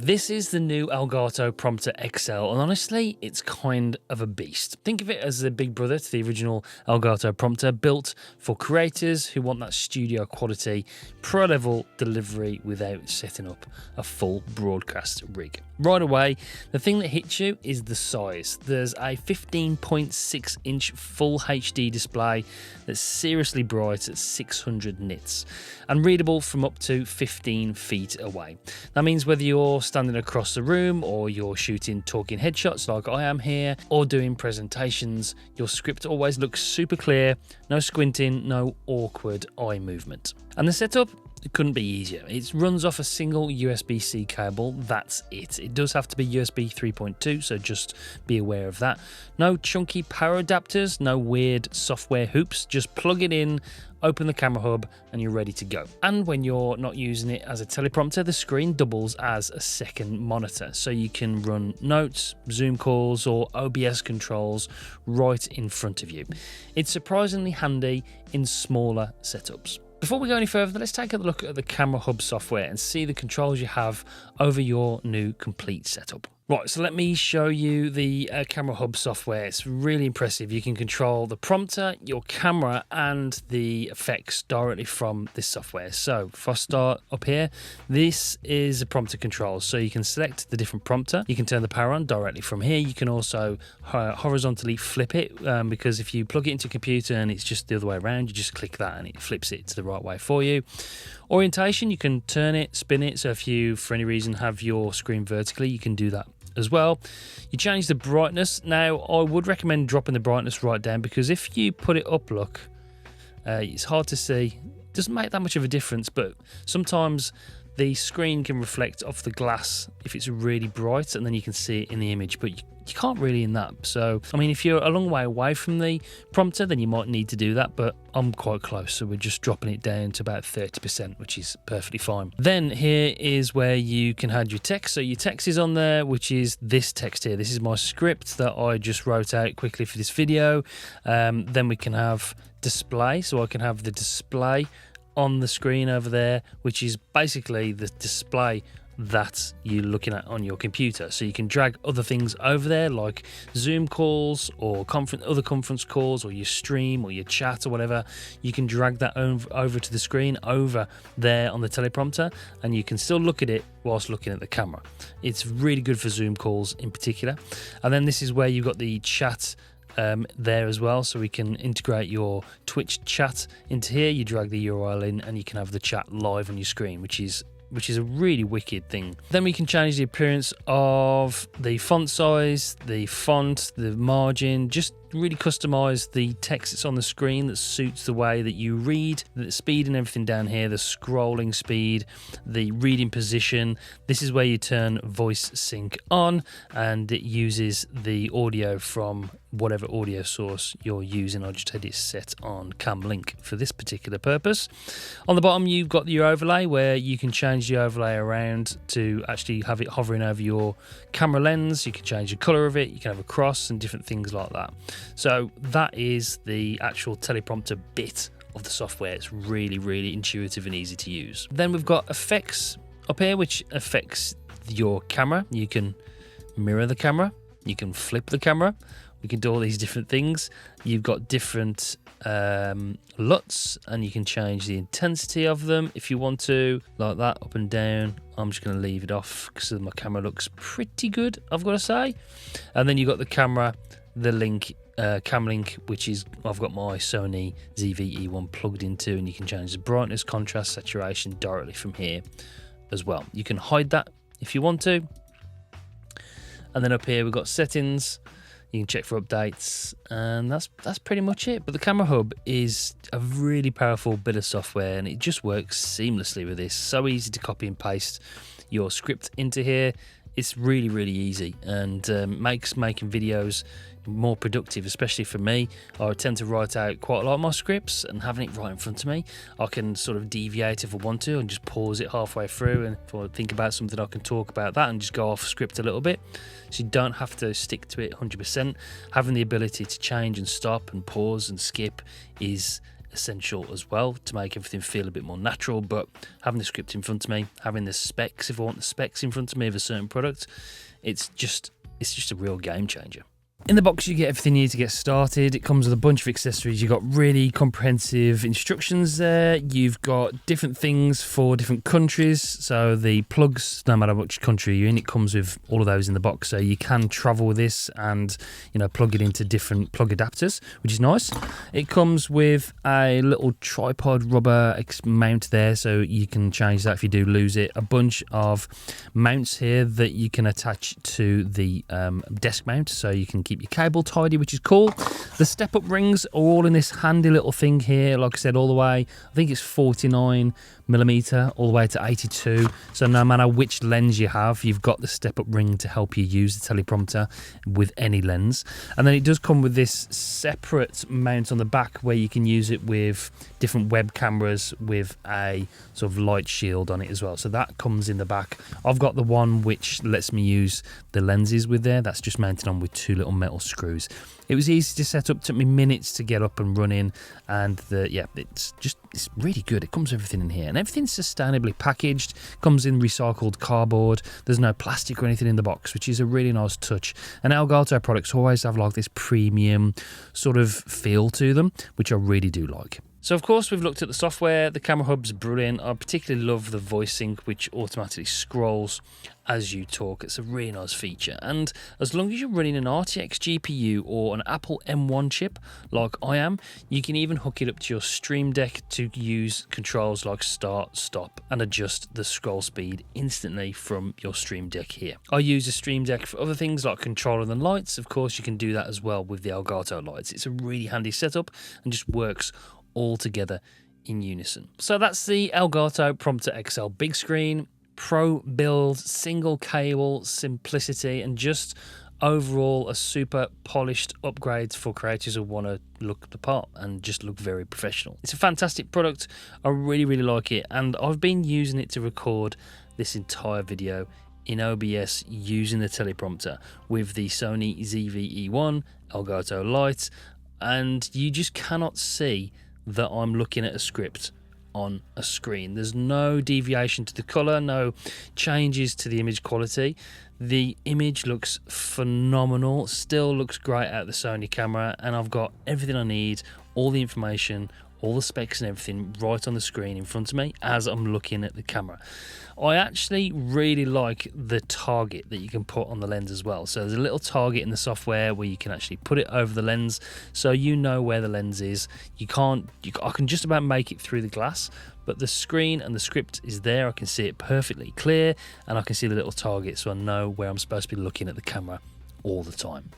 This is the new Elgato Prompter XL, and honestly, it's kind of a beast. Think of it as the big brother to the original Elgato Prompter, built for creators who want that studio quality, pro-level delivery without setting up a full broadcast rig. Right away, the thing that hits you is the size. There's a 15.6-inch full HD display that's seriously bright at 600 nits and readable from up to 15 feet away. That means whether you're standing across the room or you're shooting talking headshots like I am here or doing presentations, your script always looks super clear, no squinting, no awkward eye movement. And the setup, it couldn't be easier. It runs off a single USB-C cable, that's it. It does have to be USB 3.2, so just be aware of that. No chunky power adapters, no weird software hoops, just plug it in, open the camera hub, and you're ready to go. And when you're not using it as a teleprompter, the screen doubles as a second monitor, so you can run notes, Zoom calls, or OBS controls right in front of you. It's surprisingly handy in smaller setups. Before we go any further, let's take a look at the Camera Hub software and see the controls you have over your new complete setup. Right, so let me show you the Camera Hub software. It's really impressive. You can control the prompter, your camera, and the effects directly from this software. So if I start up here, this is a prompter control. So you can select the different prompter. You can turn the power on directly from here. You can also horizontally flip it because if you plug it into a computer and it's just the other way around, you just click that and it flips it to the right way for you. Orientation, you can turn it, spin it. So if you, for any reason, have your screen vertically, you can do that as well. You change the brightness. Now, I would recommend dropping the brightness right down because if you put it up, look, it's hard to see. It doesn't make that much of a difference, but sometimes the screen can reflect off the glass if it's really bright, and then you can see it in the image, but you can't really in that. So, I mean, if you're a long way away from the prompter, then you might need to do that, but I'm quite close, so we're just dropping it down to about 30%, which is perfectly fine. Then here is where you can add your text. So your text is on there, which is this text here. This is my script that I just wrote out quickly for this video. Then we can have display, so I can have the display on the screen over there, which is basically the display that you're looking at on your computer. So you can drag other things over there like Zoom calls or other conference calls or your stream or your chat or whatever. You can drag that over to the screen over there on the teleprompter, and you can still look at it whilst looking at the camera. It's really good for Zoom calls in particular. And then this is where you've got the chat there as well, so we can integrate your Twitch chat into here. You drag the URL in and you can have the chat live on your screen, which is a really wicked thing. Then we can change the appearance of the font size, the font, the margin, just really customize the text that's on the screen that suits the way that you read, the speed and everything down here, the scrolling speed, the reading position. This is where you turn voice sync on, and it uses the audio from whatever audio source you're using. I just had it set on Cam Link for this particular purpose. On the bottom, you've got your overlay where you can change the overlay around to actually have it hovering over your camera lens. You can change the color of it, you can have a cross and different things like that. So that is the actual teleprompter bit of the software. It's really, really intuitive and easy to use. Then we've got effects up here, which affects your camera. You can mirror the camera, you can flip the camera, we can do all these different things. You've got different LUTs, and you can change the intensity of them if you want to, like that, up and down. I'm just going to leave it off because my camera looks pretty good, I've got to say. And then you've got the camera, the link, Cam Link, which is, I've got my Sony ZV-E1 plugged into, and you can change the brightness, contrast, saturation directly from here as well. You can hide that if you want to. And then up here we've got settings. You can check for updates, and that's pretty much it. But the Camera Hub is a really powerful bit of software, and it just works seamlessly with this. So easy to copy and paste your script into here. It's really, really easy, and makes making videos more productive, especially for me. I tend to write out quite a lot of my scripts, and having it right in front of me, I can sort of deviate if I want to and just pause it halfway through, and if I think about something, I can talk about that and just go off script a little bit. So you don't have to stick to it 100%. Having the ability to change and stop and pause and skip is essential as well to make everything feel a bit more natural. But having the script in front of me, having the specs, if I want the specs in front of me of a certain product, it's just a real game changer. In the box, you get everything you need to get started. It comes with a bunch of accessories. You've got really comprehensive instructions there. You've got different things for different countries. So the plugs, no matter which country you're in, it comes with all of those in the box. So you can travel with this and, plug it into different plug adapters, which is nice. It comes with a little tripod rubber mount there, so you can change that if you do lose it. A bunch of mounts here that you can attach to the desk mount, so you can keep your cable tidy, which is cool. The step-up rings are all in this handy little thing here. Like I said, all the way, I think it's 49mm all the way to 82. So no matter which lens you have, you've got the step-up ring to help you use the teleprompter with any lens. And then it does come with this separate mount on the back where you can use it with different web cameras with a sort of light shield on it as well. So that comes in the back. I've got the one which lets me use the lenses with there. That's just mounted on with two little metal screws. It was easy to set up, took me minutes to get up and running, and it's really good. It comes with everything in here, and everything's sustainably packaged. Comes in recycled cardboard. There's no plastic or anything in the box, which is a really nice touch. And Elgato products always have like this premium sort of feel to them, which I really do like. So of course we've looked at the software. The camera hub's brilliant. I particularly love the voice sync, which automatically scrolls as you talk. It's a really nice feature, and as long as you're running an RTX GPU or an Apple M1 chip like I am, you can even hook it up to your Stream Deck to use controls like start, stop, and adjust the scroll speed instantly from your Stream Deck here. I use a Stream Deck for other things like controlling the lights. Of course you can do that as well with the Elgato lights. It's a really handy setup and just works all together in unison. So that's the Elgato Prompter XL big screen, pro build, single cable, simplicity, and just overall a super polished upgrade for creators who want to look the part and just look very professional. It's a fantastic product. I really, really like it, and I've been using it to record this entire video in OBS using the teleprompter with the Sony ZV-E1 Elgato Lite, and you just cannot see that I'm looking at a script on a screen. There's no deviation to the color, no changes to the image quality. The image looks phenomenal, still looks great out of the Sony camera, and I've got everything I need, all the information, all the specs and everything right on the screen in front of me as I'm looking at the camera. I actually really like the target that you can put on the lens as well. So there's a little target in the software where you can actually put it over the lens so you know where the lens is. I can just about make it through the glass, but the screen and the script is there. I can see it perfectly clear, and I can see the little target so I know where I'm supposed to be looking at the camera all the time.